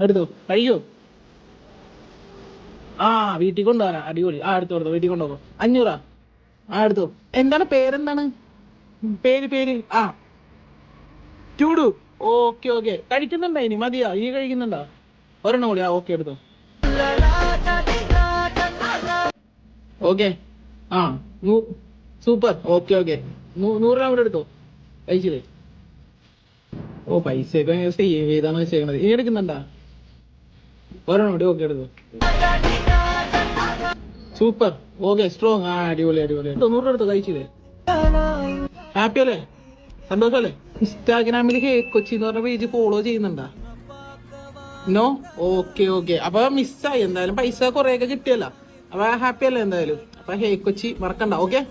എടുത്തോ, കഴിയോ? ആ, വീട്ടിൽ കൊണ്ടുപോകാനാ, അടിപൊളി. ആ, എടുത്തോ, വീട്ടിൽ കൊണ്ടുപോകോ. 500. ആ, എടുത്തോ. എന്താണ് പേരെന്താണ്? പേര് ആ, ചൂടു. Okay okay. കഴിക്കുന്നുണ്ടോ? ഇനി മതിയാ? ഇനി കഴിക്കുന്നുണ്ടോ? ഒരെണ്ണം കൂടി. ആ, ഓക്കെ, എടുത്തോ. ഓക്കെ. ആ, സൂപ്പർ. Okay okay. 100 രൂപ കൂടെ എടുത്തോ. കഴിച്ചില്ലേ? ഓ, പൈസയൊക്കെ സേവ് ചെയ്താണ് ചെയ്യണത്. ഇനി എടുക്കുന്നുണ്ടാ? ഒരെണ്ണം കൂടി. ഓക്കെ, എടുത്തോ. സൂപ്പർ. Okay, strong. ആ, അടിപൊളി അടിപൊളി. 90 എടുത്തോ. കഴിച്ചില്ലേ? ഹാപ്പി അല്ലേ? സന്തോഷല്ലേ? ഇൻസ്റ്റാഗ്രാമിൽ കൊച്ചി എന്ന് പറഞ്ഞ പേജ് ഫോളോ ചെയ്യുന്നുണ്ടാ? നോ. Okay okay. അപ്പൊ മിസ്സായി. എന്തായാലും പൈസ കുറെയൊക്കെ കിട്ടിയല്ല. അപ്പൊ ഹാപ്പി അല്ലേ? എന്തായാലും അപ്പൊ കൊച്ചി മറക്കണ്ട. ഓക്കെ.